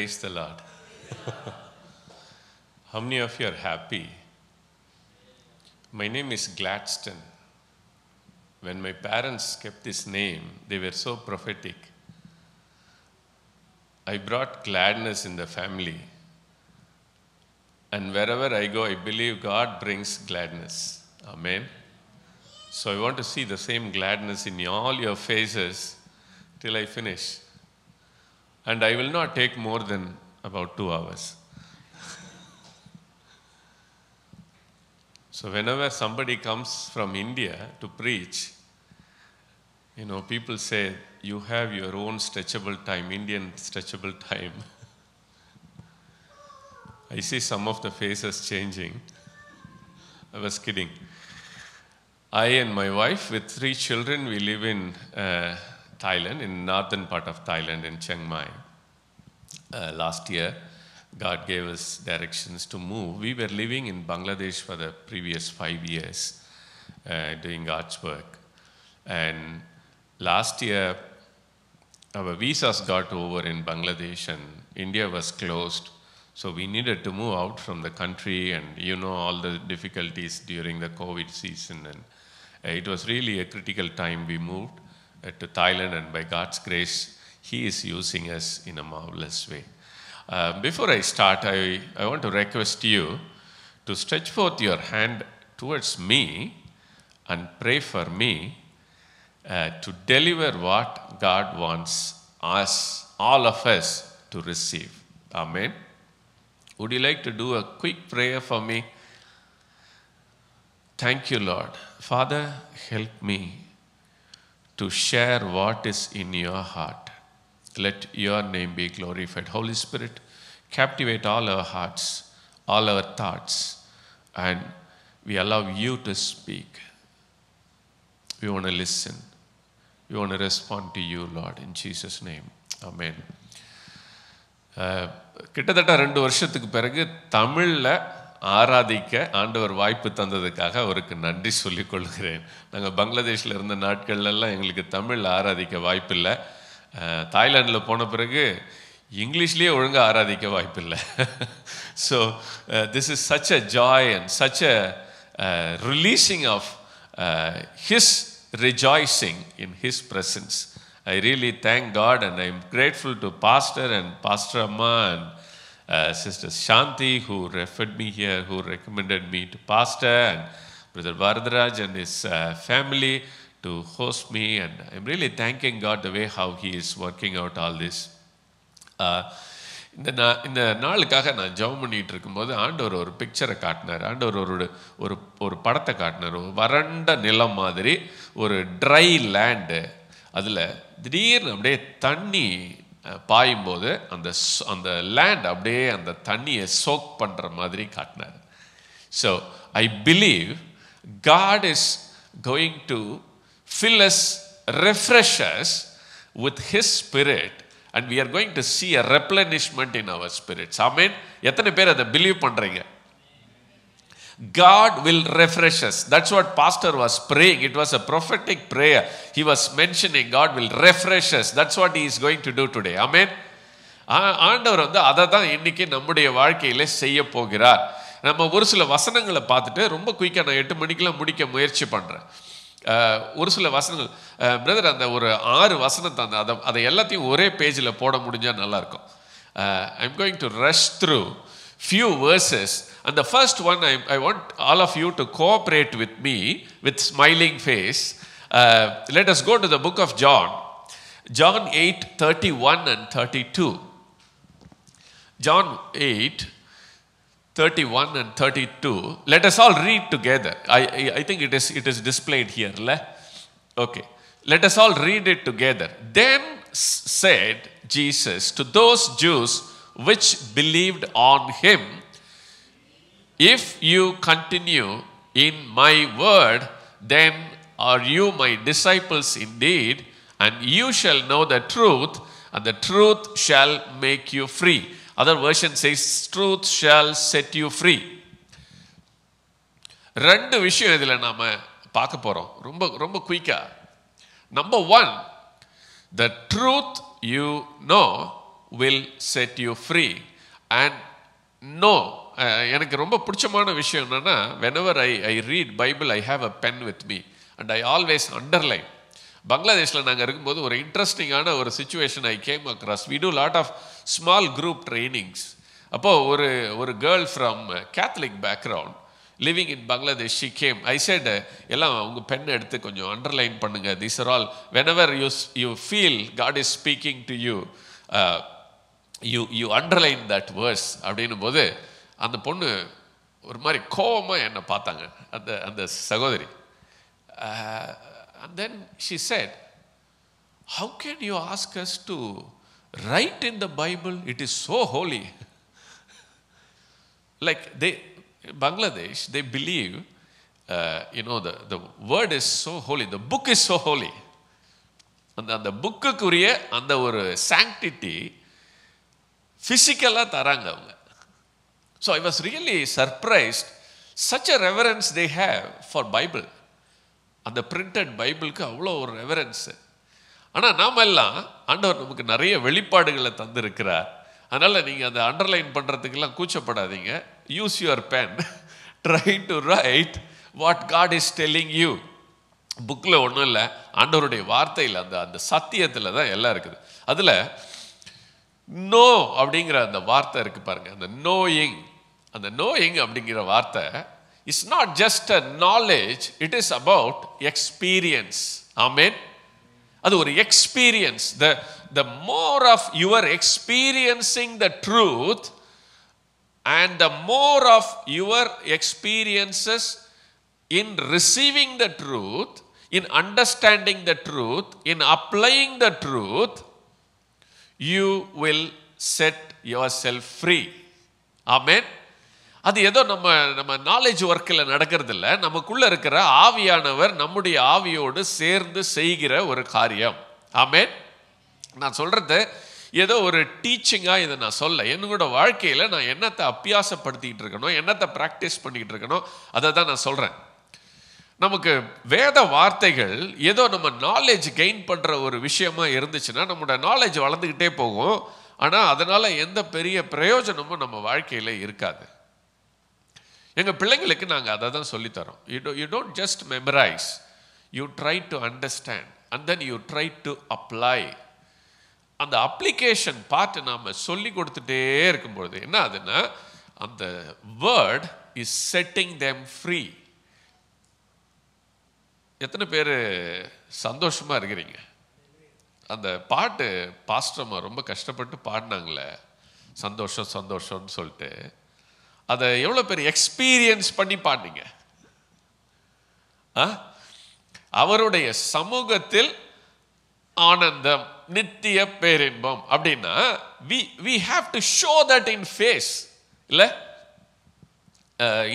Praise the Lord. How many of you are happy? My name is Gladstone. When my parents kept this name, they were so prophetic. I brought gladness in the family. And wherever I go, I believe God brings gladness. Amen. So I want to see the same gladness in all your faces till I finish. And I will not take more than about 2 hours. So whenever somebody comes from India to preach, people say, you have your own stretchable time, Indian stretchable time. I see some of the faces changing. I was kidding. I and my wife with 3 children, we live in Thailand, in northern part of Thailand, in Chiang Mai. Last year, God gave us directions to move. We were living in Bangladesh for the previous 5 years, doing God's work. And last year, our visas got over in Bangladesh and India was closed. So we needed to move out from the country, and all the difficulties during the COVID season. And it was really a critical time. We moved to Thailand, and by God's grace, He is using us in a marvelous way. Before I start, I want to request you to stretch forth your hand towards me and pray for me to deliver what God wants us, all of us, to receive. Amen. Would you like to do a quick prayer for me? Thank you, Lord. Father, help me to share what is in your heart. Let your name be glorified. Holy Spirit, captivate all our hearts, all our thoughts, and we allow you to speak. We want to listen. We want to respond to you, Lord, in Jesus' name. Amen. கிட்டத்தட்ட 2 வருஷத்துக்கு பிறகு தமிழில் ஆராதிக்க ஆண்டவர் வாய்ப்பு தந்ததுக்காக அவருக்கு நன்றி சொல்லிக் கொள்கிறேன். நாங்கள் பங்களாதேஷில் இருந்த நாட்கள்லாம் எங்களுக்கு தமிழில் ஆராதிக்க வாய்ப்பு இல்லை. தாய்லாண்டில் போன பிறகு இங்கிலீஷ்லேயே ஒழுங்காக ஆராதிக்க வாய்ப்பு இல்லை. So this is such a joy and such a releasing of his rejoicing in His presence. I really thank God, and I am grateful to Pastor and Pastor Amma and Sister Shanti, who referred me here, who recommended me to Pastor, and Brother Varadaraj and his family to host me. And I am really thanking God the way how He is working out all this. இந்த நாளுக்காக நான் ஜெபம் பண்ணிகிட்டு இருக்கும்போது ஆண்டவர் ஒரு பிக்சரை காட்டினார். ஆண்டவர் ஒரு படத்தை காட்டினார். ஒரு வறண்ட நிலம் மாதிரி, ஒரு ட்ரை லேண்டு. அதில் திடீர்னு அப்படியே தண்ணி பாயும்போது அந்த லேண்ட் அப்படியே அந்த தண்ணியை சோக் பண்ணுற மாதிரி காட்டினார். So I believe God is going to fill us, refresh us with His Spirit. And we are going to see a replenishment in our spirits. Amen. எத்தனை பேர் அதை பிலீவ் பண்றீங்க? God will refresh us. That's what Pastor was praying. It was a prophetic prayer. He was mentioning God will refresh us. That's what He is going to do today. Amen. ஆண்டவர் அதை தான் இன்னைக்கு நம்முடைய வாழ்க்கையில செய்ய போகிறார். நம்ம ஒரு சில வசனங்களை பார்த்துட்டு ரொம்ப குயிக்காக நான் 8 மணிக்கெல்லாம் முடிக்க முயற்சி பண்ணுறேன். ஒரு சில வசனங்கள் பிரதர், அந்த ஒரு 6 வசனத்தை அதை எல்லாத்தையும் ஒரே பேஜில் போட முடிஞ்சால் நல்லாயிருக்கும். I'm going to rush through few verses, and the first one I want all of you to cooperate with me with smiling face. Let us go to the book of John 8:31 and 32. John 8:31 and 32. Let us all read together. I think it is displayed here. Okay. Let us all read it together. Then said Jesus to those Jews which believed on Him, if you continue in my word, then are you my disciples indeed, and you shall know the truth, and the truth shall make you free. Other version says, truth shall set you free. 2 விஷயம் இதில் நாம் பார்க்க போகிறோம் ரொம்ப குயிக்காக. Number 1, the truth you know will set you free. And no, எனக்கு ரொம்ப பிடிச்சமான விஷயம் என்னன்னா, whenever I read Bible, I have a pen with me and I always underline. பங்களாதேஷில் நாங்கள் இருக்கும்போது ஒரு இன்ட்ரெஸ்டிங்கான ஒரு situation I came across. We do lot of small group trainings. அப்போது ஒரு girl from Catholic background living in Bangladesh, she came. I said, எல்லாம் உங்கள் பென் எடுத்து கொஞ்சம் அண்டர்லைன் பண்ணுங்க. These are all whenever you feel God is speaking to you, you underline that verse அப்படின்னும் போது அந்த பொண்ணு ஒரு மாதிரி கோபமாக என்னை பார்த்தாங்க, அந்த சகோதரி. And then she said, how can you ask us to write in the Bible? It is so holy. Like Bangladesh, they believe, the word is so holy, the book is so holy. அந்த புக்குக்குரிய அந்த ஒரு sanctity physically தராங்க அவங்க. So I was really surprised, such a reverence they have for Bible. அந்த printed பைபிளுக்கு அவ்வளோ ஒரு ரெவரன்ஸு. ஆனால் நாம் எல்லாம் ஆண்டவர் நமக்கு நிறைய வெளிப்பாடுகளை தந்திருக்கிறார். அதனால் நீங்கள் அதை அண்டர்லைன் பண்ணுறதுக்கெல்லாம் கூச்சப்படாதீங்க. Use your pen, try to write what God is telling you. புக்கில் ஒன்றும் இல்லை, ஆண்டவருடைய வார்த்தையில் அந்த சத்தியத்தில் தான் எல்லாம் இருக்குது. அதில் நோ அப்படிங்கிற அந்த வார்த்தை இருக்குது பாருங்கள், அந்த நோயிங் அப்படிங்கிற வார்த்தை is not just a knowledge, it is about experience. Amen. அது ஒரு experience. The more of you are experiencing the truth, and the more of your experiences in receiving the truth, in understanding the truth, in applying the truth, you will set yourself free. Amen. அது ஏதோ நம்ம knowledge ஒர்க்கில் நடக்கிறது இல்லை, நமக்குள்ளே இருக்கிற ஆவியானவர் நம்முடைய ஆவியோடு சேர்ந்து செய்கிற ஒரு காரியம். ஆமென். நான் சொல்கிறது ஏதோ ஒரு டீச்சிங்காக இதை நான் சொல்ல, என்னோட வாழ்க்கையில் நான் என்னத்தை அபியாசப்படுத்திக்கிட்டு இருக்கணும், என்னத்தை ப்ராக்டிஸ் பண்ணிக்கிட்டு இருக்கணும், அதை தான் நான் சொல்கிறேன். நமக்கு வேத வார்த்தைகள் ஏதோ நம்ம நாலேஜ் கெயின் பண்ணுற ஒரு விஷயமா இருந்துச்சுன்னா நம்மளோட நாலேஜ் வளர்ந்துக்கிட்டே போகும். ஆனால் அதனால் எந்த பெரிய பிரயோஜனமும் நம்ம வாழ்க்கையில் இருக்காது. எங்கள் பிள்ளைங்களுக்கு நாங்கள் அதை தான் சொல்லித்தரோம். You don't just memorize, you try to understand and then you try to apply. அந்த அப்ளிகேஷன் பார்ட் நாம் சொல்லி கொடுத்துட்டே இருக்கும்பொழுது என்ன ஆகுதுன்னா, அந்த word is setting them free. எத்தனை பேர் சந்தோஷமாக இருக்கிறீங்க? அந்த பாட்டு பாஸ்டர்மா ரொம்ப கஷ்டப்பட்டு பாடினாங்களே, சந்தோஷம்னு சொல்லிட்டு, அதை எவ்வளோ பேர் எக்ஸ்பீரியன்ஸ் பண்ணி பாடினீங்க? அவருடைய சமூகத்தில் ஆனந்தம், நித்திய பேரின்பம் அப்படின்னா we have to show that in face. இல்லை,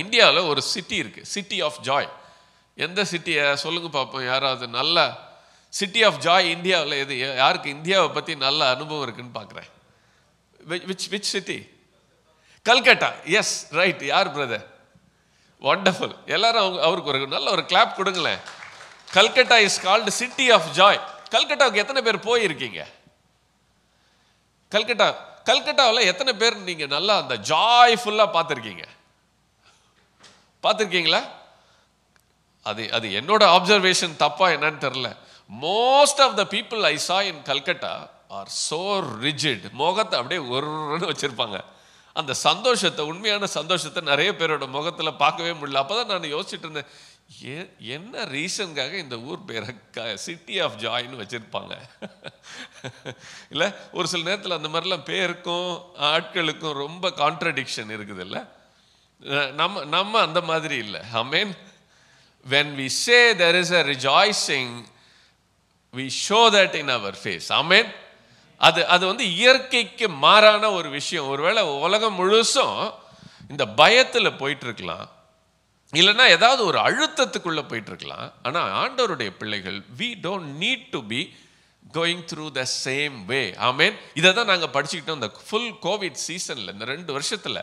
இந்தியாவில் ஒரு சிட்டி இருக்கு, சிட்டி ஆஃப் ஜாய். எந்த சிட்டியை சொல்லுங்க பார்ப்போம் யாராவது? நல்ல சிட்டி ஆஃப் ஜாய் இந்தியாவில் எது? யாருக்கு இந்தியாவை பற்றி நல்ல அனுபவம் இருக்குன்னு பார்க்குறேன். Which city? Calcutta. Yes, right. யார் பிரதர்? வண்டர்ஃபுல். எல்லாரும் அவருக்கு ஒரு நல்ல ஒரு கிளாப் கொடுங்களேன். Calcutta is called city of joy. கல்கட்டாவுக்கு எத்தனை பேர் போயிருக்கீங்க? கல்கட்டாவில் எத்தனை பேர் நீங்க நல்லா அந்த ஜாய்ஃபுல்லா பார்த்துருக்கீங்களா? அது என்னோட அப்சர்வேஷன் தப்பா என்னன்னு தெரியல. Most of the people I saw in Calcutta are so rigid. முகத்தை அப்படியே ஒருன்னு வச்சிருப்பாங்க. அந்த சந்தோஷத்தை, உண்மையான சந்தோஷத்தை நிறைய பேரோட முகத்தில் பார்க்கவே முடியல. அப்போ தான் நான் யோசிச்சுட்டு இருந்தேன், என்ன ரீசனுக்காக இந்த ஊர் பேரை சிட்டி ஆஃப் ஜாய்னு வச்சுருப்பாங்க. இல்லை, ஒரு சில நேரத்தில் அந்த மாதிரிலாம் பேருக்கும் ஆட்களுக்கும் ரொம்ப கான்ட்ரடிக்ஷன் இருக்குது. இல்லை, நம்ம அந்த மாதிரி இல்லை. ஆமென். when we say there is a rejoicing, we show that in our face. ஆமென். அது வந்து இயற்கைக்கு மாறான ஒரு விஷயம். ஒருவேளை உலகம் முழுசும் இந்த பயத்தில் போயிட்டு இருக்கலாம், இல்லைன்னா ஏதாவது ஒரு அழுத்தத்துக்குள்ளே போயிட்டு இருக்கலாம். ஆனால் ஆண்டவருடைய பிள்ளைகள், we don't need to be going through the same way. ஆமென். இதை தான் நாங்கள் படிச்சுக்கிட்டோம் இந்த ஃபுல் கோவிட் சீசனில். இந்த 2 வருஷத்தில்,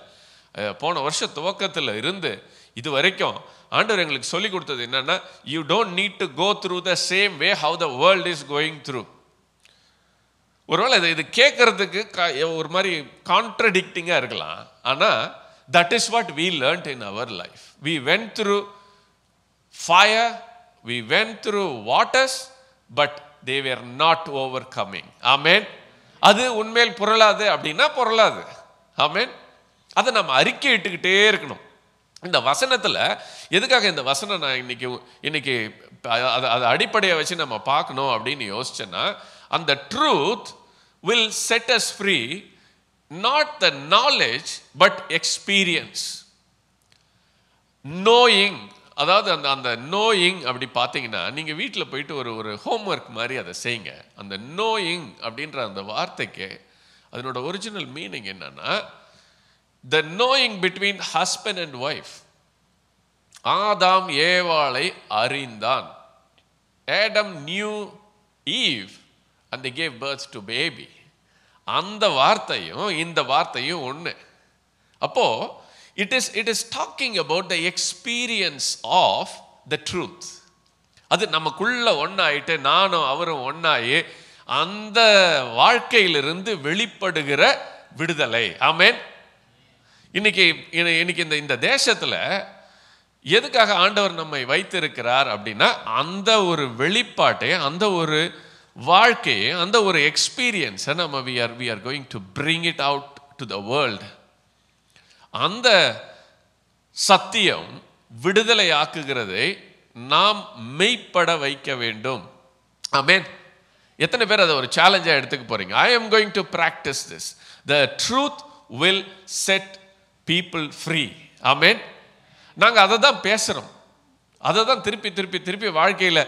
போன வருஷ துவக்கத்தில் இருந்து இது வரைக்கும் ஆண்டவர் எங்களுக்கு சொல்லி கொடுத்தது என்னன்னா, you don't need to go through the same way how the world is going through. ஒருவேளை இது கேட்கறதுக்கு ஒரு மாதிரி கான்ட்ரடிக்டிங்காக இருக்கலாம். ஆனால் that is what we learned in our life. We went through fire, we went through waters, but they were not overcoming. Amen. அது உண்மையில் புரளாது அப்படின்னா புரளாது. ஆமென். அதை நம்ம அறிக்கையிட்டுக்கிட்டே இருக்கணும். இந்த வசனத்தில் எதுக்காக இந்த வசனம் நான் இன்னைக்கு அதை அடிப்படையை வச்சு நம்ம பார்க்கணும் அப்படின்னு யோசிச்சேன்னா, அந்த truth will set us free, not the knowledge but experience. Knowing, அதாவது அந்த knowing அப்படி பார்த்தீங்கன்னா, நீங்கள் வீட்டில் போயிட்டு ஒரு ஹோம்ஒர்க் மாதிரி அதை செய்யுங்க. அந்த knowing அப்படின்ற அந்த வார்த்தைக்கு அதனோட ஒரிஜினல் மீனிங் என்னன்னா, the knowing between husband and wife. ஆதாம் ஏவாளை அறிந்தான். Adam knew Eve and they gave birth to baby. அந்த வார்த்தையும் இந்த வார்த்தையும் ஒன்று. அப்போ it is talking about the experience of the truth. அது நமக்குள்ள ஒன்னாயிட்டு நானும் அவரும் ஒன்னாயி அந்த வாழ்க்கையிலிருந்து வெளிப்படுகிற விடுதலை. ஆமென். இன்னைக்கு இந்த தேசத்துல எதுக்காக ஆண்டவர் நம்மை வைத்திருக்கிறார் அப்படின்னா, அந்த ஒரு வெளிப்பாட்டை, அந்த ஒரு வாழ்க்கையை, அந்த ஒரு எக்ஸ்பீரியன்ஸை நம்ம we are going to bring it out to the world. அந்த சத்தியம் விடுதலை ஆக்குகிறதை நாம் மெய்ப்பட வைக்க வேண்டும். ஆமென். எத்தனை பேர் அதை ஒரு சேலஞ்சாக எடுத்துக்க போறீங்க? I am going to practice this. The truth will set people free. ஆமென். நாங்கள் அதை தான் பேசுகிறோம், அதை தான் திருப்பி வாழ்க்கையில்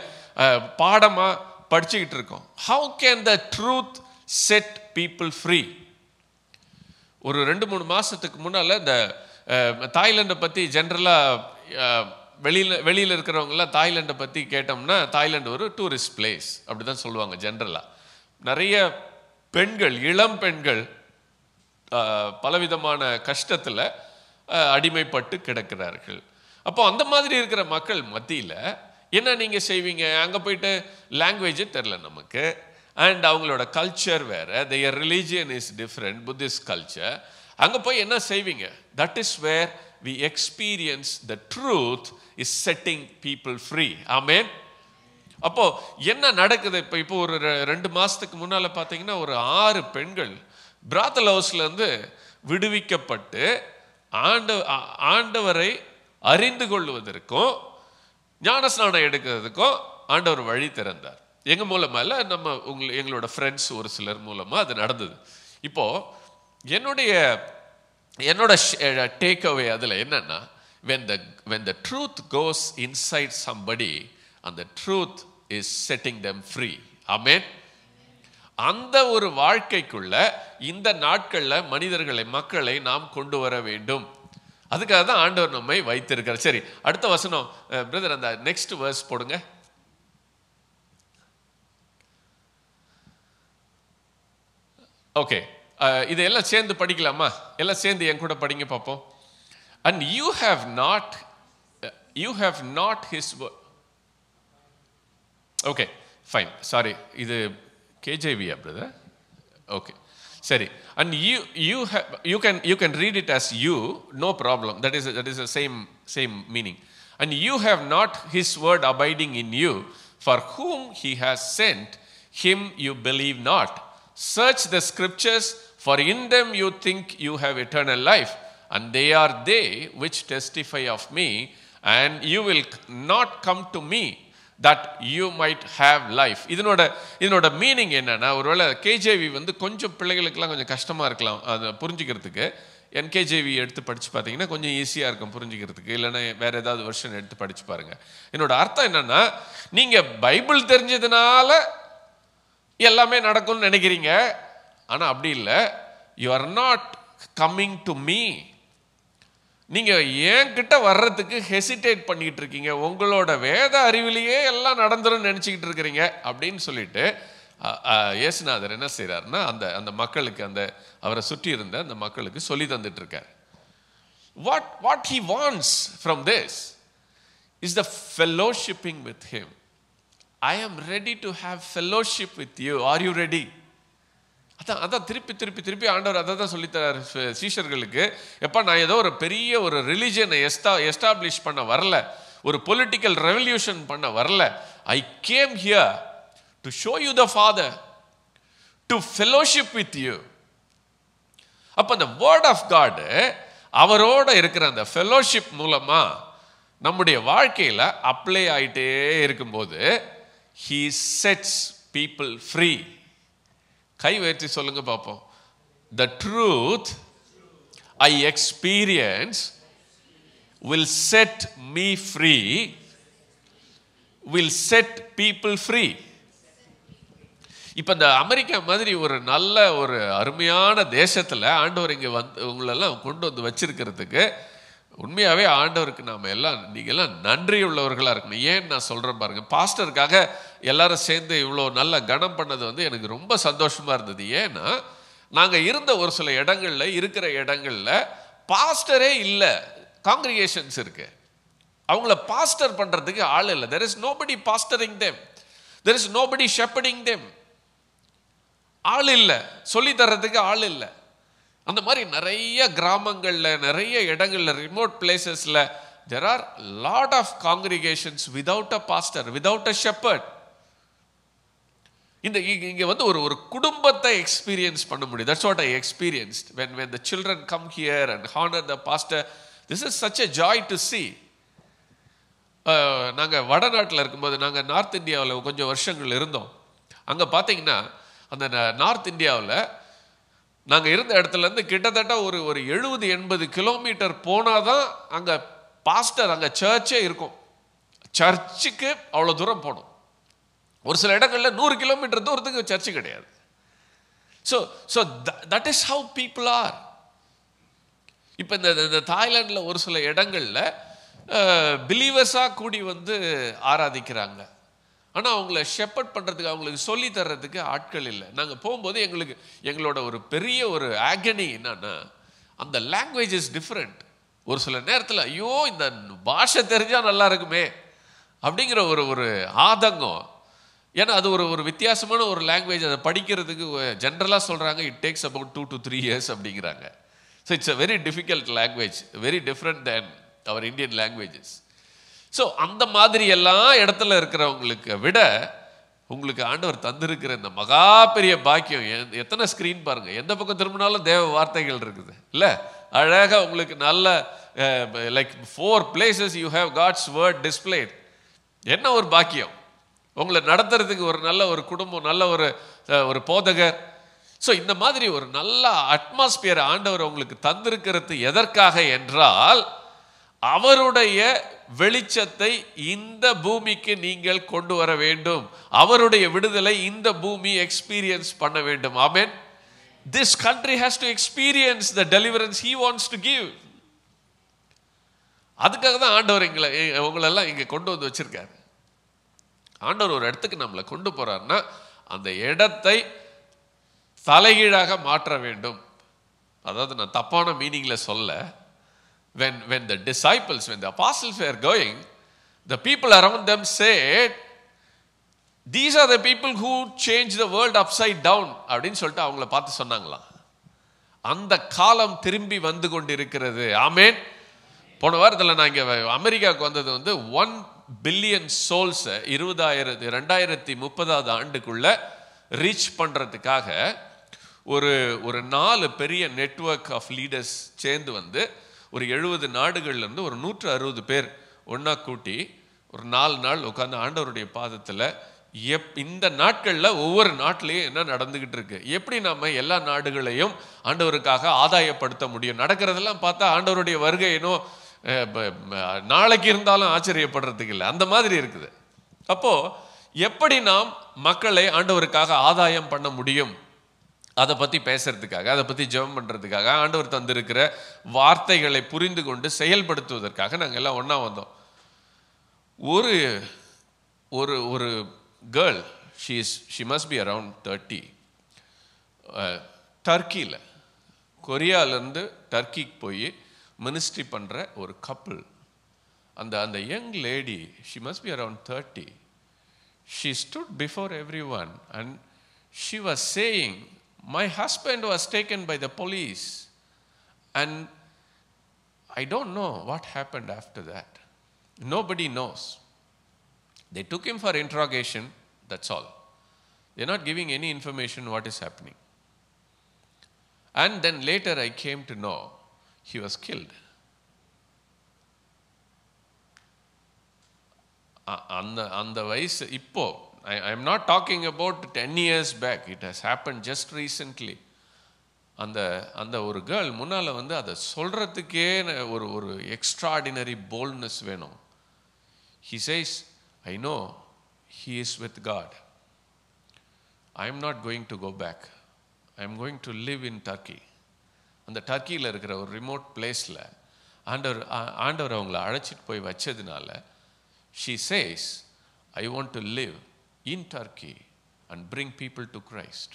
பாடமாக படிச்சுக்கிட்டு இருக்கோம். How can the truth set people free? ஒரு 2-3 மாதத்துக்கு முன்னால் இந்த தாய்லாண்டை பற்றி ஜென்ரலாக வெளியில் இருக்கிறவங்களாம் தாய்லாண்டை பற்றி கேட்டோம்னா, தாய்லாண்டு ஒரு டூரிஸ்ட் பிளேஸ் அப்படி தான் சொல்லுவாங்க ஜென்ரலாக. நிறைய பெண்கள், இளம் பெண்கள் பலவிதமான கஷ்டத்தில் அடிமைப்பட்டு கிடக்கிறார்கள். அப்போ அந்த மாதிரி இருக்கிற மக்கள் மத்தியில் என்ன நீங்கள் செய்வீங்க? அங்கே போயிட்டு லாங்குவேஜே தெரில நமக்கு, அண்ட் அவங்களோட கல்ச்சர் வேறு, their religion is different, Buddhist culture. அங்கே போய் என்ன செய்வீங்க? That is where we experience the truth is setting people free. Amen. அப்போ என்ன நடக்குது? இப்போ ஒரு 2 மாதத்துக்கு முன்னால் பார்த்தீங்கன்னா ஒரு 6 பெண்கள் பிராத்தல் ஹவுஸ்லேருந்து விடுவிக்கப்பட்டு ஆண்டவரை அறிந்து கொள்வதற்கும் ஞானஸ்நானம் எடுக்கிறதுக்கும் ஆண்டவர் வழி திறந்தார். எங்கள் மூலமாக இல்லை, எங்களோட ஃப்ரெண்ட்ஸ் ஒரு சிலர் மூலமாக அது நடந்தது. இப்போது என்னோட டேக் அவே அதில் என்னன்னா, when the truth goes inside somebody and the truth is setting them free. Amen. அந்த ஒரு வாழ்க்கைக்குள்ள இந்த நாட்களில் மக்களை நாம் கொண்டு வர வேண்டும். அதுக்காக தான் ஆண்டவர் நம்மை வைத்திருக்கிறார். சரி, அடுத்த வசனம் பிரதர், அந்த நெக்ஸ்ட் வேர்ஸ் போடுங்க. ஓகே, இதெல்லாம் சேர்ந்து படிக்கலாமா? எல்லாம் சேர்ந்து என் கூட படிங்க பார்ப்போம். And you have not his word. Okay, fine. Sorry, இது KJV brother. Okay, sorry. And you can read it as you, no problem. That is the same meaning. And you have not his word abiding in you, for whom he has sent, him you believe not. Search the scriptures, for in them you think you have eternal life, and they are they which testify of me, and you will not come to me, that you might have life. இதனோட meaning என்னன்னா, ஒருவேளை KJV கொஞ்சம் பிள்ளைகளுக்கெல்லாம் கொஞ்சம் கஷ்டமாக இருக்கலாம் அதை புரிஞ்சுக்கிறதுக்கு. என்கேஜேவி எடுத்து படித்து பார்த்தீங்கன்னா கொஞ்சம் ஈஸியாக இருக்கும் புரிஞ்சுக்கிறதுக்கு. இல்லைன்னா வேறு ஏதாவது வெர்ஷன் எடுத்து படித்து பாருங்கள். என்னோட அர்த்தம் என்னன்னா, நீங்கள் பைபிள் தெரிஞ்சதுனால எல்லாமே நடக்கும்னு நினைக்கிறீங்க, ஆனால் அப்படி இல்லை. You are not coming to me. நீங்கள் என்கிட்ட வர்றதுக்கு ஹெசிடேட் பண்ணிக்கிட்டு இருக்கீங்க. உங்களோட வேத அறிவிலேயே எல்லாம் நடந்துரும் நினச்சிக்கிட்டு இருக்கிறீங்க அப்படின்னு சொல்லிட்டு இயேசுநாதர் என்ன செய்கிறாருன்னா, அந்த மக்களுக்கு, அவரை சுற்றி இருந்த அந்த மக்களுக்கு சொல்லி தந்துட்டு இருக்கார். What he wants from this is the fellowshipping with him. I am ready to have fellowship with you. Are you ready? அதான் திருப்பி திருப்பி திருப்பி ஆண்டவர் அதை தான் சொல்லித்தரார் சீஷர்களுக்கு. எப்போ நான் ஏதோ ஒரு பெரிய ஒரு ரிலிஜனை எஸ்டாப்ளிஷ் பண்ண வரல, ஒரு பொலிட்டிக்கல் ரெவல்யூஷன் பண்ண வரல. I came here to show you the father, to fellowship with you. அப்போ அந்த வேர்ட் ஆஃப் காட் அவரோட இருக்கிற அந்த ஃபெலோஷிப் மூலமா நம்முடைய வாழ்க்கையில் அப்ளை ஆகிட்டே இருக்கும்போது he sets people free. கை உயர்த்தி சொல்லுங்க பார்ப்போம். The truth I experience will set me free, will set people free. இப்போ இந்த அமெரிக்கா மாதிரி ஒரு நல்ல ஒரு அருமையான தேசத்தில் ஆண்டவர் இங்கே உங்களெல்லாம் கொண்டு வந்து வச்சிருக்கிறதுக்கு உண்மையாகவே ஆண்டவருக்கு நாம் எல்லாம் நீங்கள்லாம் நன்றி உள்ளவர்களாக இருக்கணும். ஏன்னு நான் சொல்கிறேன் பாருங்கள், பாஸ்டருக்காக எல்லாரும் சேர்ந்து இவ்வளோ நல்ல கனம் பண்ணது எனக்கு ரொம்ப சந்தோஷமாக இருந்தது. ஏன்னா நாங்கள் இருந்த ஒரு சில இருக்கிற இடங்களில் பாஸ்டரே இல்லை, காங்கிரிகேஷன்ஸ் இருக்கு, அவங்கள பாஸ்டர் பண்ணுறதுக்கு ஆள் இல்லை. there is nobody pastoring them, there is nobody shepherding them. ஆள் இல்லை, சொல்லி தர்றதுக்கு ஆள் இல்லை. அந்த மாதிரி நிறைய கிராமங்களில் நிறைய இடங்களில் remote பிளேசஸில் there are lot of congregations without a pastor, without a shepherd. இங்கே ஒரு குடும்பத்தை எக்ஸ்பீரியன்ஸ் பண்ண முடியும். That's what I experienced when the children come here and honor the pastor. This is such a joy to see. நாங்கள் வடநாட்டில் இருக்கும்போது நாங்கள் north இந்தியாவில் கொஞ்சம் வருஷங்கள் இருந்தோம். அங்கே பார்த்தீங்கன்னா அந்த நார்த் இந்தியாவில் நாங்கள் இருந்த இடத்துலேருந்து கிட்டத்தட்ட ஒரு 70-80 கிலோமீட்டர் போனால் தான் அங்கே பாஸ்டர், அங்கே சர்ச்சே இருக்கும். சர்ச்சுக்கு அவ்வளோ தூரம் போகணும். ஒரு சில இடங்களில் 100 கிலோமீட்டர் தூரத்துக்கு சர்ச்சு கிடையாது. So that is how people are. இப்போ இந்த தாய்லாண்டில் ஒரு சில இடங்களில் பிலீவர்ஸாக கூடி வந்து ஆராதிக்கிறாங்க. ஆனால் அவங்கள ஷெப்பர்ட் பண்ணுறதுக்கு, அவங்களுக்கு சொல்லி தர்றதுக்கு ஆட்கள் இல்லை. நாங்கள் போகும்போது எங்களோட ஒரு பெரிய ஒரு ஆகனி என்னன்னா, அந்த லாங்குவேஜ் இஸ் டிஃப்ரெண்ட். ஒரு சில நேரத்தில் ஐயோ இந்த பாஷை தெரிஞ்சால் நல்லா இருக்குமே அப்படிங்கிற ஒரு ஆதங்கம். ஏன்னா அது ஒரு வித்தியாசமான ஒரு லாங்குவேஜ். அதை படிக்கிறதுக்கு ஜென்ரலாக சொல்கிறாங்க it takes about 2 to 3 years அப்படிங்கிறாங்க. So it's a very difficult language, very different than our Indian languages. ஸோ அந்த மாதிரி எல்லாம் இடத்துல இருக்கிறவங்களுக்கு விட உங்களுக்கு ஆண்டவர் தந்திருக்கிற இந்த மகா பெரிய பாக்கியம். எத்தனை ஸ்க்ரீன் பாருங்கள், எந்த பக்கம் திரும்பினாலும் தேவ வார்த்தைகள் இருக்குது இல்லை? அழகாக உங்களுக்கு நல்ல like 4 places you have God's word displayed. என்ன ஒரு பாக்கியம்! உங்களை நடத்துறதுக்கு ஒரு நல்ல ஒரு குடும்பம், நல்ல ஒரு போதகர். ஸோ இந்த மாதிரி ஒரு நல்ல அட்மாஸ்பியர் ஆண்டவர் உங்களுக்கு தந்திருக்கிறது எதற்காக என்றால், அவருடைய வெளிச்சத்தை இந்த பூமிக்கு நீங்கள் கொண்டு வர வேண்டும். அவருடைய விடுதலை இந்த பூமி எக்ஸ்பீரியன்ஸ் பண்ண வேண்டும். ஆமென். This country has to experience the deliverance he wants to give. அதுக்காக தான் ஆண்டவர் உங்களெல்லாம் இங்கே கொண்டு வந்து வச்சிருக்காரு. ஆண்டவர் ஒரு இடத்துக்கு நம்மளை கொண்டு போறாருன்னா அந்த இடத்தை தலைகீழாக மாற்ற வேண்டும். அதாவது நான் தப்பான மீனிங்ல சொல்ல, when the disciples, when the apostles were going, the people around them said, these are the people who changed the world upside down அப்படின்னு சொல்லிட்டு அவங்கள பார்த்து சொன்னாங்களாம். அந்த காலம் திரும்பி வந்து கொண்டு இருக்கிறது. ஆமென். போன வாரத்தில் நான் இங்கே அமெரிக்காவுக்கு வந்தது 1 பில்லியன் சோல்ஸ் 2030 ஆண்டுக்குள்ள ரீச் பண்ணுறதுக்காக ஒரு 4 பெரிய நெட்வொர்க் ஆஃப் லீடர்ஸ் சேர்ந்து வந்து ஒரு 70 நாடுகள்லேருந்து ஒரு 160 பேர் ஒன்றா கூட்டி ஒரு 4 நாள் உட்காந்து ஆண்டவருடைய பாதத்தில் இந்த நாட்களில் ஒவ்வொரு நாட்டிலையும் என்ன நடந்துக்கிட்டு இருக்கு, எப்படி நம்ம எல்லா நாடுகளையும் ஆண்டவருக்காக ஆதாயப்படுத்த முடியும், நடக்கிறதெல்லாம் பார்த்தா ஆண்டவருடைய வருகையினோ நாளைக்கு இருந்தாலும் ஆச்சரியப்படுறதுக்கு இல்லை, அந்த மாதிரி இருக்குது. அப்போது எப்படி நாம் மக்களை ஆண்டவருக்காக ஆதாயம் பண்ண முடியும், அதை பற்றி பேசுறதுக்காக, அதை பற்றி ஜெபம் பண்ணுறதுக்காக, ஆண்டவர் தந்திருக்கிற வார்த்தைகளை புரிந்து கொண்டு செயல்படுத்துவதற்காக நாங்கள் எல்லாம் ஒன்றா வந்தோம். ஒரு ஒரு girl, she must be around 30, டர்க்கியில், கொரியாவிலேருந்து டர்க்கிக்கு போய் மினிஸ்ட்ரி பண்ணுற ஒரு கப்பிள். அந்த young lady, she must be around 30. She stood before everyone and she was saying My husband was taken by the police, and I don't know what happened after that. Nobody knows. They took him for interrogation, that's all. They're not giving any information what is happening. And then later I came to know he was killed. அந்த வயசு இப்போ, I am not talking about 10 years back. It has happened just recently. அந்த ஒரு girl முன்னால் வந்து அதை சொல்கிறதுக்கே ஒரு extraordinary boldness வேணும். He says, I know he is with God. I am not going to go back. I am going to live in Turkey. அந்த டர்க்கியில் இருக்கிற ஒரு ரிமோட் பிளேஸில் ஆண்டவர் அவங்கள அழைச்சிட்டு போய் வச்சதுனால, she says, I want to live in Turkey and bring people to Christ.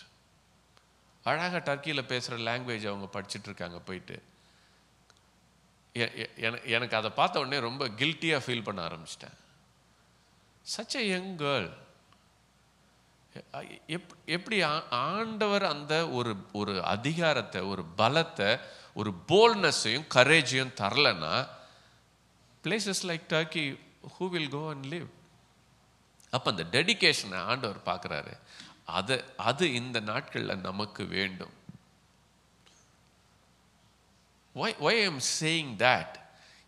அழகாக டர்க்கியில் பேசுகிற லாங்குவேஜ் அவங்க படிச்சுட்டு இருக்காங்க போயிட்டு. எனக்கு அதை பார்த்த உடனே ரொம்ப கில்ட்டியாக ஃபீல் பண்ண ஆரம்பிச்சிட்டேன். சச் எ யங் கேர்ள், எப்படி ஆண்டவர் அந்த ஒரு அதிகாரத்தை, ஒரு பலத்தை, ஒரு போல்ட்னஸையும் கரேஜையும் தரலன்னா, places like Turkey who will go and live? அப்போ அந்த டெடிகேஷனை ஆண்டவர் பார்க்குறாரு. அது இந்த நாட்களில் நமக்கு வேண்டும். why I am saying that?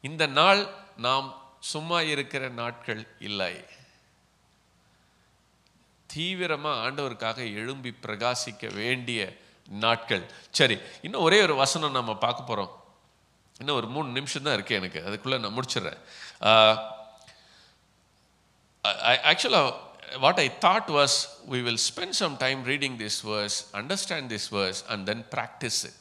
இந்த நாள் நாம் சும்மா இருக்கிற நாட்கள் இல்லை. தீவிரமாக ஆண்டவருக்காக எழும்பி பிரகாசிக்க வேண்டிய நாட்கள். சரி, இன்னும் ஒரே ஒரு வசனம் நம்ம பார்க்க போகிறோம். இன்னும் ஒரு 3 நிமிஷம் தான் இருக்குது எனக்கு, அதுக்குள்ளே நான் முடிச்சிடுறேன். Actually, what I thought was we will spend some time reading this verse, understand this verse, and then practice it.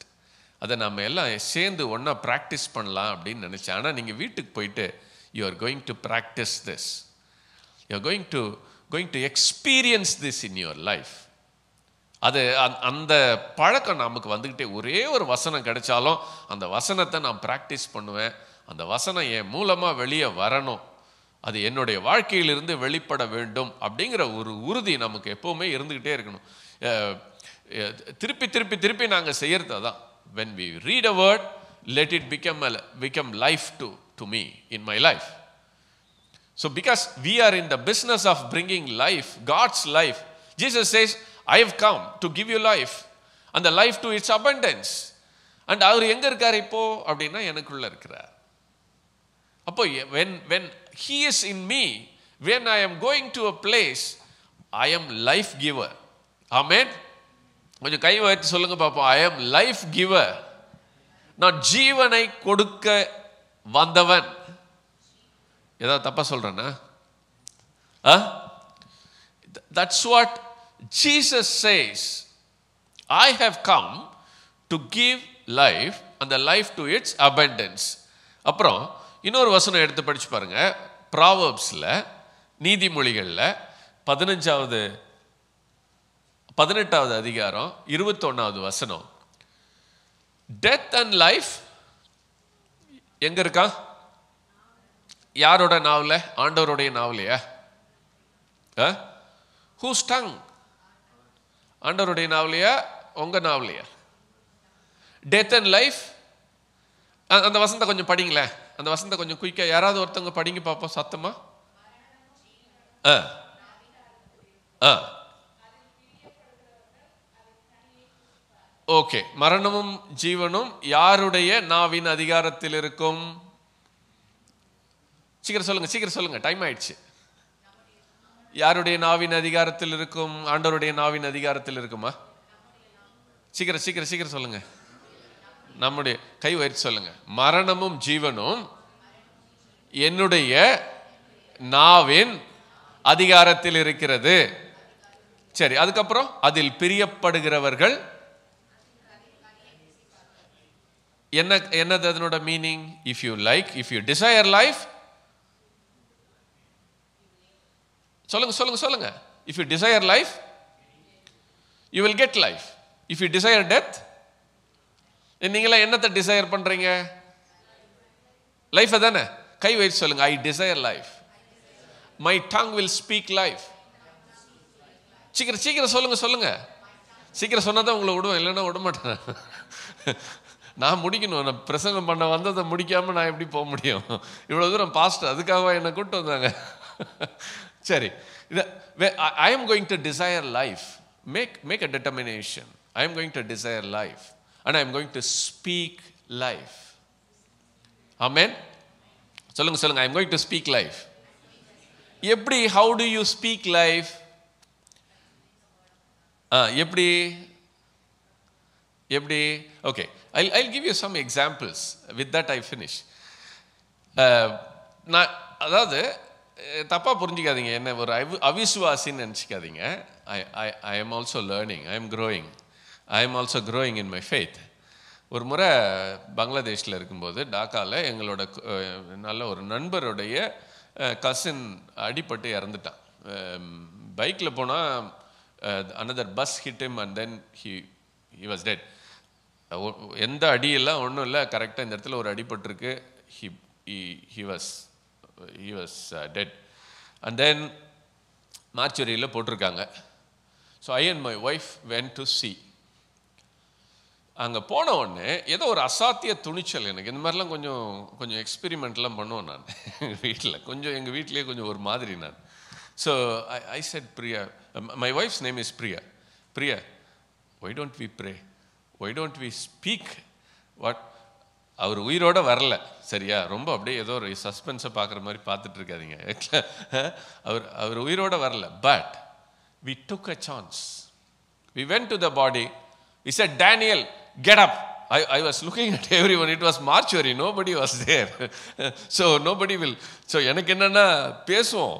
அதை நம்ம எல்லாம் சேர்ந்து ஒன்றா ப்ராக்டிஸ் பண்ணலாம் அப்படின்னு நினச்சேன். ஆனால் நீங்கள் வீட்டுக்கு போயிட்டு you are going to practice this. You are going to experience this in your life. அது அந்த பழக்கம் நமக்கு வந்துக்கிட்டே, ஒரே ஒரு வசனம் கிடைச்சாலும் அந்த வசனத்தை நான் ப்ராக்டிஸ் பண்ணுவேன். அந்த வசனம் என் மூலமாக வெளியே வரணும், அது என்னுடைய வாழ்க்கையிலிருந்து வெளிப்பட வேண்டும் அப்படிங்கிற ஒரு உறுதி நமக்கு எப்போவுமே இருந்துக்கிட்டே இருக்கணும். திருப்பி திருப்பி திருப்பி நாங்கள் செய்கிறது அதான். when we read a word, let it become life to me in my life. So because we are in the business of bringing life, God's life, Jesus says, I have come to give you life and the life to its abundance. And அவர் எங்கே இருக்கார் இப்போ அப்படின்னா எனக்குள்ளே இருக்கிறார். அப்போ when he is in me, when I am going to a place, I am life giver. Amen. கொஞ்சம் கை வைத்து சொல்லுங்க பாப்போம். I am life giver. நான் ஜீவனை கொடுக்க வந்தவன். ஏதாவது தப்பா சொல்றேன்னா? That's what Jesus says. I have come to give life and the life to its abundance. அப்புறம் இன்னொரு வசனம் எடுத்து படிச்சு பாருங்க. ப்ராவர்ப்ஸில், நீதிமொழிகளில் 18வது அதிகாரம் 21வது வசனம். டெத் அண்ட் லைஃப் எங்க இருக்கா? யாரோட நாவல? ஆண்டவருடைய நாவலையா? Whose tongue? ஆண்டவருடைய நாவலையா உங்க நாவலையா? Death and life. அந்த வசனத்தை கொஞ்சம் படிங்களேன். அந்த வசனத்தை கொஞ்சம் குயிக்கா யாராவது ஒருத்தவங்க படிங்க பார்ப்போம் சத்தமா. ஓகே. மரணமும் ஜீவனும் யாருடைய நாவின் அதிகாரத்தில் இருக்கும்? சீக்கிரம் சொல்லுங்க, சீக்கிரம் சொல்லுங்க, டைம் ஆயிடுச்சு. யாருடைய நாவின் அதிகாரத்தில் இருக்கும்? ஆண்டவருடைய நாவின் அதிகாரத்தில் இருக்குமா? சீக்கிரம் சீக்கிரம் சீக்கிரம் சொல்லுங்க. நம்முடைய கை உயர்த்தி சொல்லுங்க. மரணமும் ஜீவனும் என்னுடைய நாவின் அதிகாரத்தில் இருக்கிறது. சரி, அதுக்கப்புறம் அதில் பிரியப்படுகிறவர்கள் என்னது அதனோட meaning? If you like, if you desire life, சொல்லுங்க சொல்லுங்க சொல்லுங்க. If you desire life, you will get life. If you desire death, நீங்களா என்னத்தை டிசையர் பண்றீங்க? லைஃப் தானே. கை வைத்து சொல்லுங்க. I desire life. My tongue will speak life. சீக்கிரம் சீக்கிரம் சொல்லுங்க சொல்லுங்க. சீக்கிரம் சொன்னா தான் உங்களை விடுவேன், இல்லைன்னா விட மாட்டேன். நான் முடிக்கணும். நான் பிரசங்கம் பண்ண வந்ததை முடிக்காம நான் எப்படி போக முடியும்? இவ்வளோ தூரம் பாஸ்டர் அதுக்காக என்னை கூப்பிட்டு வந்தாங்க. சரி, I am going to desire life. Make a determination. I am going to desire life and I am going to speak life. Amen. சொல்லுங்க, I am going to speak life. எப்படி? How do you speak life? எப்படி? Okay, I'll give you some examples. With that I finish. நான் அதாவது தப்பா புரிஞ்சிக்காதீங்க, என்ன ஒரு அவிசுவாசின்னு நினச்சிக்காதீங்க. I am also learning. I am growing. I am also growing in my faith. ஒரு முறை பங்களாதேஷில் இருக்கும்போது டாக்காவில் எங்களோட நல்ல ஒரு நண்பருடைய கசின் அடிபட்டு இறந்துட்டான். பைக்கில் போனால் another bus hit him and then he was dead. எந்த அடியெல்லாம் ஒன்றும் இல்லை, கரெக்டாக இந்த இடத்துல ஒரு அடிபட்டிருக்கு. he was dead. And then மார்ச்சுரியில் போட்டிருக்காங்க. So I and my wife went to see. அங்கே போன உடனே ஏதோ ஒரு அசாத்திய துணிச்சல் எனக்கு. இந்த மாதிரிலாம் கொஞ்சம் எக்ஸ்பெரிமெண்ட்லாம் பண்ணுவேன் நான் வீட்டில். எங்கள் வீட்டிலேயே கொஞ்சம் ஒரு மாதிரி நான். So I said, Priya, my wife's name is Priya, why don't we pray? Why don't we speak? What? அவர் உயிரோட வரல, சரியா? ரொம்ப அப்படியே ஏதோ ஒரு சஸ்பென்ஸை பார்க்குற மாதிரி பார்த்துட்டு இருக்காதீங்க. அவர் உயிரோட வரல. But we took a chance. We went to the body. We said, Daniel, get up. I was looking at everyone. It was mortuary. Nobody was there. So nobody will. So எனக்கு என்னன்னா பேசுவோம்.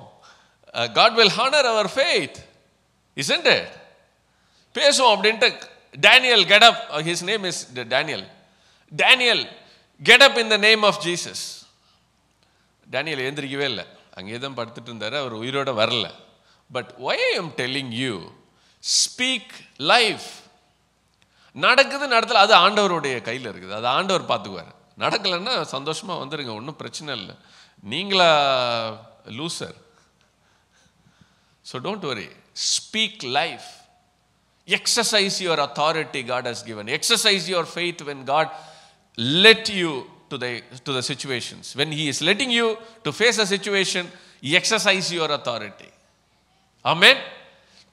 God will honor our faith. Isn't it? பேசுவோம் அப்படின்ட்டு, Daniel, get up. His name is Daniel. Daniel, get up in the name of Jesus. Daniel எழுந்திரிக்கவே இல்லை, அங்கே தான் படுத்துட்டு இருந்தார். அவர் உயிரோட வரல. But why I am telling you, speak life. நடக்குது நடத்தல, அது ஆண்டவருடைய கையில் இருக்குது. அது ஆண்டவர் பார்த்துக்குவார். நடக்கலைன்னா சந்தோஷமாக வந்துடுங்க, ஒன்றும் பிரச்சனை இல்லை. நீங்களா loser? So don't worry. Speak life. Exercise your authority God has given. Exercise your faith when God led you to the situations. When He is letting you to face a situation, exercise your authority. Amen.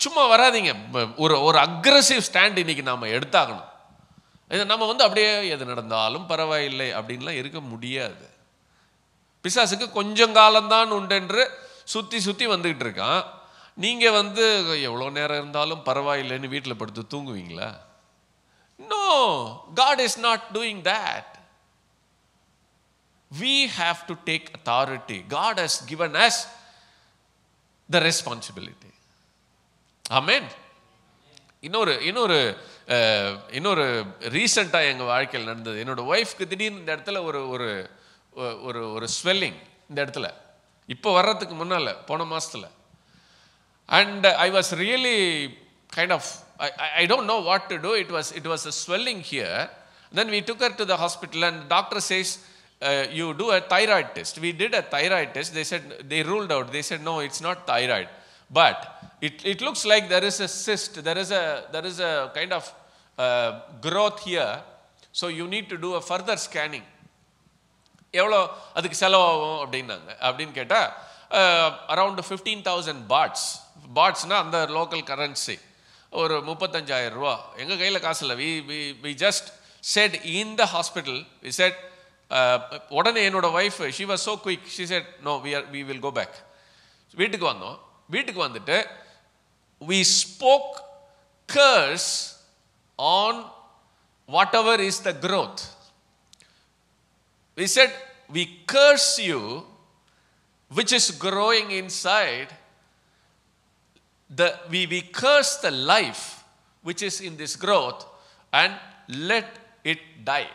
சும்மா வராதிங்க. ஒரு aggressive stand இன்னைக்கு நாம் எடுத்தாகணும். நம்ம அப்படியே எது நடந்தாலும் பரவாயில்லை அப்படின்லாம் இருக்க முடியாது. பிசாசுக்கு கொஞ்சம் காலம்தான் உண்டென்று சுற்றி வந்துக்கிட்டு இருக்கான். நீங்கள் எவ்வளோ நேரம் இருந்தாலும் பரவாயில்லைன்னு வீட்டில் படுத்து தூங்குவீங்களா? No, God is not doing that. We have to take authority. God has given us the responsibility. Amen. இன்னொரு ரீசெண்டாக எங்கள் வாழ்க்கையில் நடந்தது. என்னோட ஒய்ஃப்க்கு திடீர்னு இந்த இடத்துல ஒரு ஸ்வெல்லிங் இந்த இடத்துல, இப்போ வர்றதுக்கு முன்னால் போன மாதத்தில். And I was really kind of, I don't know what to do. It was a swelling here. Then we took her to the hospital and doctor says, you do a thyroid test. We did a thyroid test. They ruled out. They said, no, it's not thyroid. But it looks like there is a cyst. There is a kind of growth here. So you need to do a further scanning. எவ்வளோ அதுக்கு செலவாகும் அப்படின்னு கேட்டால் around 15,000 pots. பாட்ஸ்னால் அந்த local currency ஒரு 35,000 ரூபா. எங்கள் கையில் காசு இல்லை. We just sat in the hospital. We said உடனே என்னோட wife, she was so quick. She said, no, we will go back. வீட்டுக்கு வந்தோம். வீட்டுக்கு வந்துட்டு we spoke curse on whatever is the growth. We said, we curse you which is growing inside. We curse the life which is in this growth and let it die.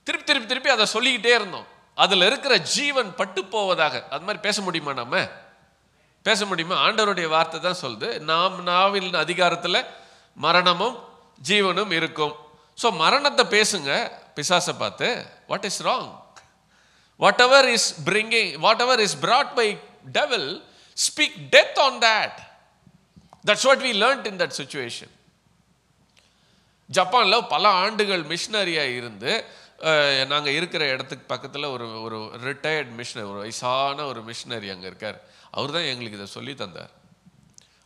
திருப்பி அதை சொல்லிக்கிட்டே இருந்தோம். அதில் இருக்கிற ஜீவன் பட்டு போவதாக. அது மாதிரி பேச முடியுமா? நம்ம பேச முடியுமா? ஆண்டவருடைய வார்த்தை தான் சொல்லுது, நாம் நாவில் அதிகாரத்தில் மரணமும் ஜீவனும் இருக்கும். ஸோ மரணத்தை பேசுங்க பிசாசை பார்த்து. What is wrong? whatever is brought by devil, speak death on that. That's what we learned in that situation. ஜப்பானில் பல ஆண்டுகள் மிஷினரியாக இருந்து நாங்கள் இருக்கிற இடத்துக்கு பக்கத்தில் ஒரு ரிட்டையர்ட் மிஷினரி, ஒரு வயசான ஒரு மிஷினரி அங்கே இருக்கார். அவர் தான் எங்களுக்கு இதை சொல்லி தந்தார்.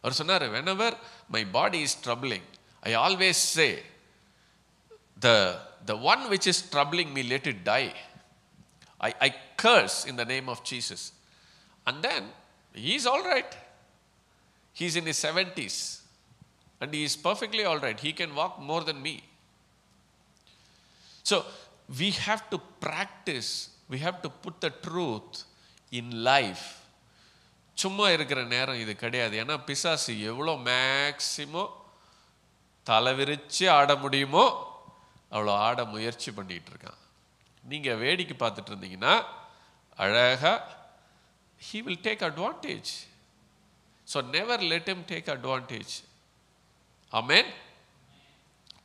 அவர் சொன்னார், whenever my body is troubling, I always say, the one which is troubling me, let it die. I curse in the name of Jesus. And then he is all right. He is in his 70s and he is perfectly all right. He can walk more than me. So we have to practice, we have to put the truth in life. சும்மா இருக்கிற நேரம் இது கிடையாது. ஏன்னா பிசாசு எவ்வளோ maximum தலை விரிச்சு ஆட முடியுமோ அவ்வளோ ஆட முயற்சி பண்ணிகிட்டு இருக்கான். நீங்கள் வேடிக்கை பார்த்துட்டு இருந்தீங்கன்னா அழகாக he will take advantage. So never let him take advantage. Amen.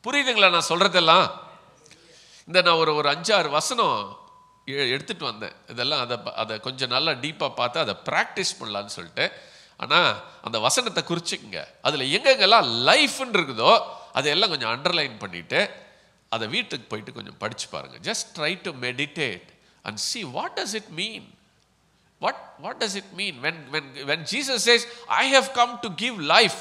புரியுதுங்களா நான் சொல்கிறதெல்லாம்? இந்த நான் ஒரு 5-6 வசனம் எடுத்துகிட்டு வந்தேன். இதெல்லாம் அதை கொஞ்சம் நல்லா டீப்பாக பார்த்து அதை ப்ராக்டிஸ் பண்ணலான்னு சொல்லிட்டு. ஆனால் அந்த வசனத்தை குறிச்சிக்கங்க. அதில் எங்கெங்கெல்லாம் லைஃப்ன்னு இருக்குதோ அதையெல்லாம் கொஞ்சம் அண்டர்லைன் பண்ணிவிட்டு அதை வீட்டுக்கு போயிட்டு கொஞ்சம் படித்து பாருங்கள். Just try to meditate and see what does it mean. What does it mean when Jesus says, I have come to give life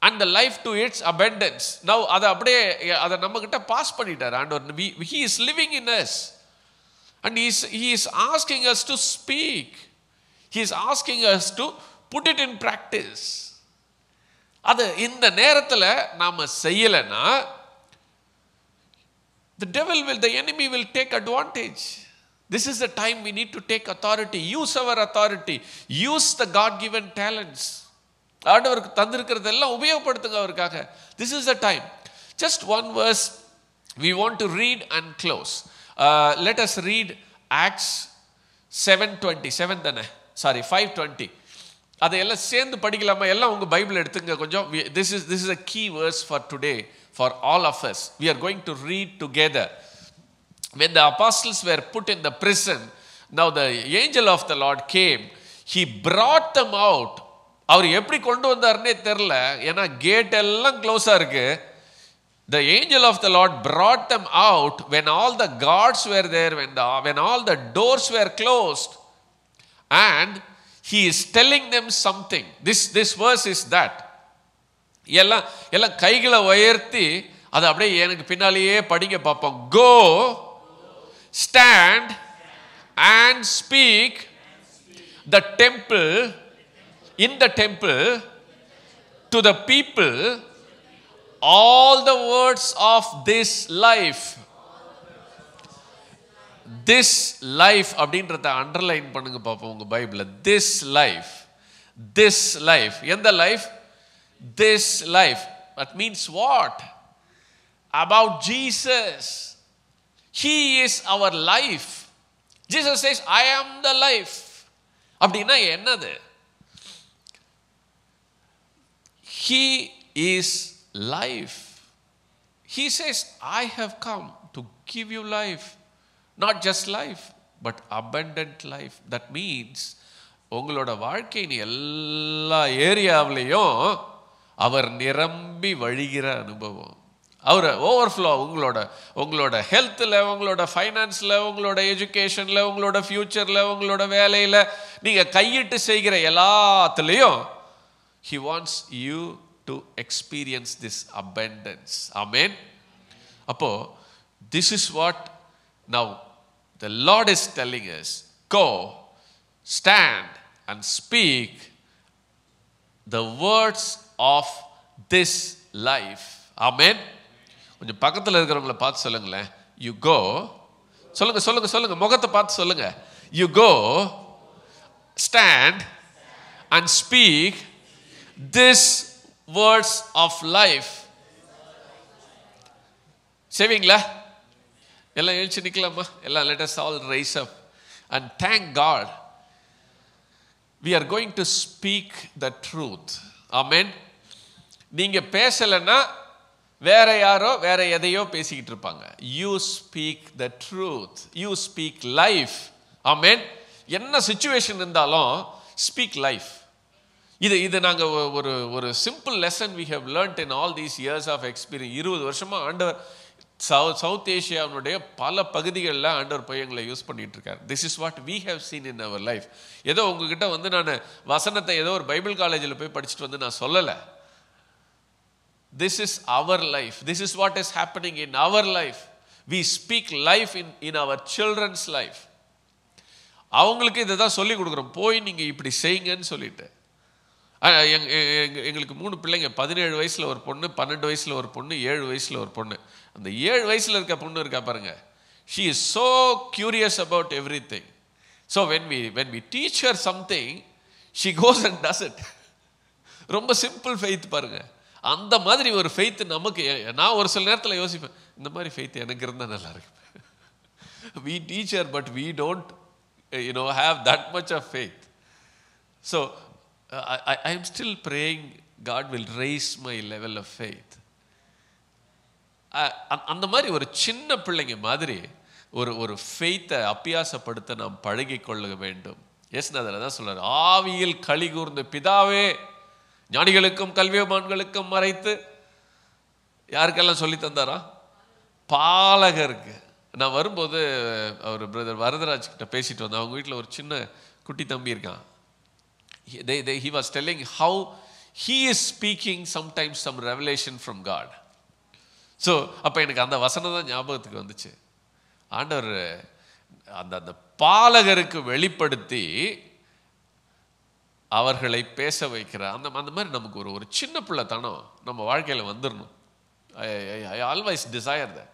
and the life to its abundance. Now அதை அப்படியே அதை நம்மக்கிட்ட பாஸ் பண்ணிட்டார் ஆண்டவர். He is living in us and he is asking us to speak. He is asking us to put it in practice. அது இந்த நேரத்தில் நாம் செய்யலைன்னா the enemy will take advantage. This is the time we need to take authority. Use our authority. Use the God-given talents. ஆண்டவருக்கு தந்திருக்கிறதெல்லாம் உபயோகப்படுத்துங்க அவருக்காக. This is the time. Just one verse we want to read and close. Let us read Acts 7:27 தானே, sorry 5:20. அதையெல்லாம் சேர்ந்து படிக்கலாமா? எல்லாம் உங்கள் Bible எடுத்துங்க கொஞ்சம். This is a key verse for today for all of us. We are going to read together. When the apostles were put in the prison, now the angel of the Lord came. He brought them out. அவர் எப்படி கொண்டு வந்தார்னே தெரியல, ஏன்னா gate எல்லாம் க்ளோஸாக இருக்கு. The angel of the Lord brought them out when all the guards were there, when all the doors were closed, and he is telling them something. This verse is that. எல்லாம் கைகளை உயர்த்தி அதை அப்படியே எனக்கு பின்னாலேயே படிங்க பார்ப்போம். Go, stand and speak in the temple to the people all the words of this life. This life அப்படின்றத அண்டர்லைன் பண்ணுங்க பார்ப்போம் உங்க பைபிள்ல. This life. எந்த life? This life. That means what? About Jesus. He is our life. Jesus says, I am the life. அப்படின்னா என்னது? He is life. He says, I have come to give you life. Not just life, but abundant life. That means உங்களோட வாழ்க்கையின் எல்லா ஏரியாவிலையும் அவர் நிரம்பி வழிகிற அனுபவம். அவர் overflow உங்களோட ஹெல்த்தில், உங்களோட ஃபைனான்ஸில், உங்களோட எஜுகேஷனில், உங்களோட ஃப்யூச்சரில், உங்களோட வேலையில், நீங்கள் கையிட்டு செய்கிற எல்லாத்துலேயும் He wants you to experience this abundance. Amen. அப்போ this is what now the Lord is telling us. Go, stand and speak the words of this life. Amen. கொஞ்சம் பக்கத்தில் இருக்கிறவங்கள பார்த்து சொல்லுங்களேன். You go. சொல்லுங்க முகத்தை பார்த்து சொல்லுங்க. You go, stand and speak this words of life. செய்வீங்களா? எல்லாம் எழுச்சி நிக்கலாமா? எல்லாம் let us all raise up and thank God. We are going to speak the truth. Amen. நீங்க பேசலன்னா வேற யாரோ வேற எதையோ பேசிக்கிட்டு இருப்பாங்க. You speak the truth. You speak life. Amen. என்ன சிச்சுவேஷன் இருந்தாலும் speak life. இது நாங்கள் ஒரு simple lesson we have learnt in all these years of experience. 20 வருஷமாக ஆண்டவர் சவுத் ஏஷியாவுடைய பல பகுதிகளில் ஆண்டவர் பையங்களை யூஸ் பண்ணிட்டு இருக்கார். This is what we have seen in our life. ஏதோ உங்ககிட்ட வந்து நான் வசனத்தை ஏதோ ஒரு பைபிள் காலேஜில் போய் படிச்சுட்டு வந்து நான் சொல்லலை. This is our life. This is what is happening in our life. We speak life in our children's life. அவங்களுக்கு இதை தான் சொல்லி கொடுக்குறோம். போய் நீங்கள் இப்படி செய்யுங்கன்னு சொல்லிட்டு. எங்களுக்கு 3 பிள்ளைங்க, 17 வயசில் ஒரு பொண்ணு, 12 வயசில் ஒரு பொண்ணு, 7 வயசில் ஒரு பொண்ணு. அந்த 7 வயசில் இருக்க பொண்ணு இருக்கா பாருங்க, she is so curious about everything. So when we teach her something, she goes and does it. ரொம்ப சிம்பிள் ஃபெய்த் பாருங்க. அந்த மாதிரி ஒரு ஃபெய்த் நமக்கு, நான் ஒரு சில நேரத்தில் யோசிப்பேன், இந்த மாதிரி ஃபெய்த் எனக்கு இருந்தால் நல்லா இருக்கு. We teach her, but we don't have that much of faith. So I am still praying God will raise my level of faith. அந்த மாதிரி ஒரு சின்ன பிள்ளைங்க மாதிரி ஒரு ஃபெய்த்தை அபியாசப்படுத்த நாம் பழகி கொள்ள வேண்டும். இயேசுநாதர் தான் சொல்றார், ஆவியில் களி கூர்ந்த பிதாவே ஞானிகளுக்கும் கல்விமான்களுக்கும் மறைத்து யாருக்கெல்லாம் சொல்லி தந்தாரா? பாலகருக்கு. நான் வரும்போது அவர் பிரதர் வரதராஜ் கிட்ட பேசிட்டு வந்தேன். அவங்க வீட்டில் ஒரு சின்ன குட்டி தம்பி இருக்கான். He was telling how he is speaking sometimes some revelation from God. So அப்போ எனக்கு அந்த வசனம் தான் ஞாபகத்துக்கு வந்துச்சு. ஆண்டவர் அந்த பாலகருக்கு வெளிப்படுத்தி அவர்களை பேச வைக்கிறார். அந்த மாதிரி நமக்கு ஒரு சின்ன பிள்ளைத்தனம் நம்ம வாழ்க்கையில் வந்துடணும். I always desire that.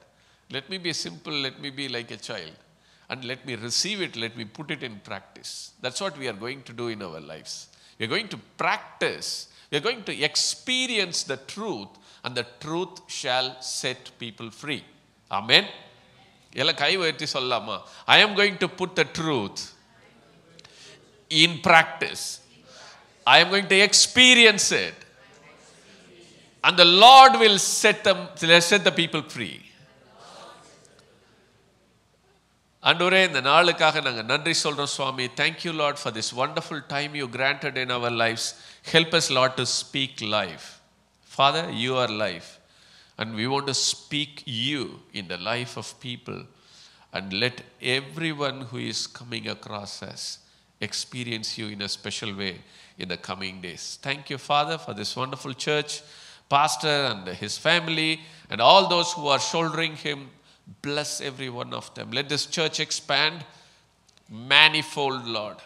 Let me be simple, let me be like a child, and let me receive it, let me put it in practice. That's what we are going to do in our lives. We are going to practice, we are going to experience the truth, and the truth shall set people free. Amen. எல்லாம் கை உயர்த்தி சொல்லலாமா? I am going to put the truth in practice. I am going to experience it, and the Lord will set the people free. ஆண்டவரே, இந்த நாளுக்காக நாங்கள் நன்றி சொல்கிறோம் சுவாமி. Thank you Lord for this wonderful time you granted in our lives. Help us Lord to speak life. Father, you are life, and we want to speak you in the life of people, and let everyone who is coming across us experience you in a special way in the coming days. Thank you Father for this wonderful church, pastor and his family, and all those who are shouldering him. Bless every one of them. Let this church expand manifold, Lord.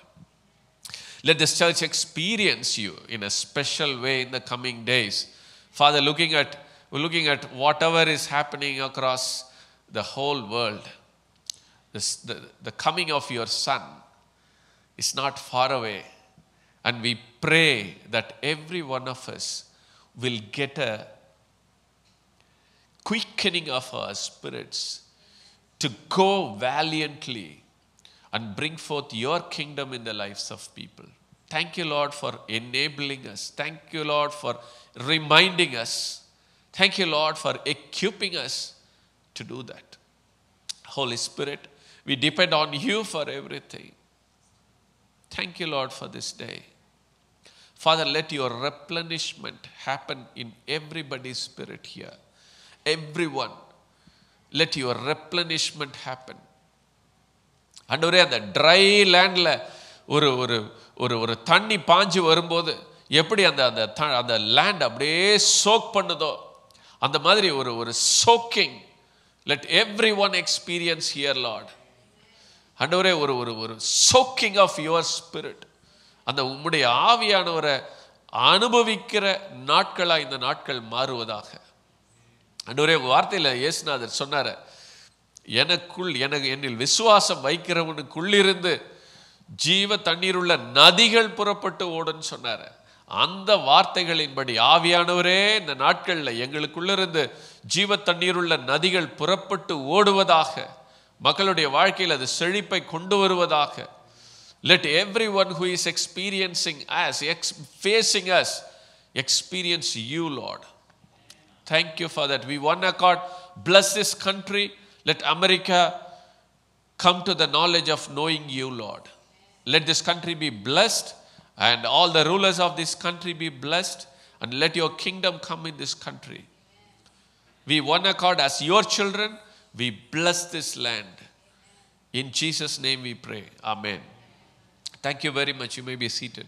Let this church experience you in a special way in the coming days. Father, we're looking at whatever is happening across the whole world. The coming of your Son is not far away. And we pray that every one of us will get a quickening of our spirits to go valiantly and bring forth your kingdom in the lives of people. Thank you Lord for enabling us. Thank you Lord for reminding us. Thank you Lord for equipping us to do that. Holy Spirit, we depend on you for everything. Thank you Lord for this day. Father, let your replenishment happen in everybody's spirit here. Everyone, let your replenishment happen. ஆண்டவரே, அந்த try லேண்டில் ஒரு தண்ணி பாஞ்சு வரும்போது எப்படி அந்த land அப்படியே சோக் பண்ணுதோ, அந்த மாதிரி ஒரு soaking let everyone experience here Lord. ஆண்டவரே, ஒரு சோக்கிங் ஆஃப் your spirit, அந்த உம்முடைய ஆவியானவரை அனுபவிக்கிற நாட்களாக இந்த நாட்கள் மாறுவதாக. ஆண்டவரே, உங்கள் வார்த்தையில் இயேசுநாதர் சொன்னார், என்னில் விசுவாசம் வைக்கிறவனுக்குள்ளிருந்து ஜீவ தண்ணீருள்ள நதிகள் புறப்பட்டு ஓடுன்னு சொன்னார். அந்த வார்த்தைகளின்படி ஆவியானவரே இந்த நாட்களில் எங்களுக்குள்ளிருந்து ஜீவ தண்ணீருள்ள நதிகள் புறப்பட்டு ஓடுவதாக, மக்களுடைய வாழ்க்கையில் அது செழிப்பை கொண்டு வருவதாக. Let everyone who is experiencing us, facing us, experience you Lord. Thank you for that. We one accord bless this country. Let America come to the knowledge of knowing you, Lord. Let this country be blessed, And all the rulers of this country be blessed, and let your kingdom come in this country. We one accord as your children, we bless this land. In Jesus' name we pray. Amen. Thank you very much. You may be seated.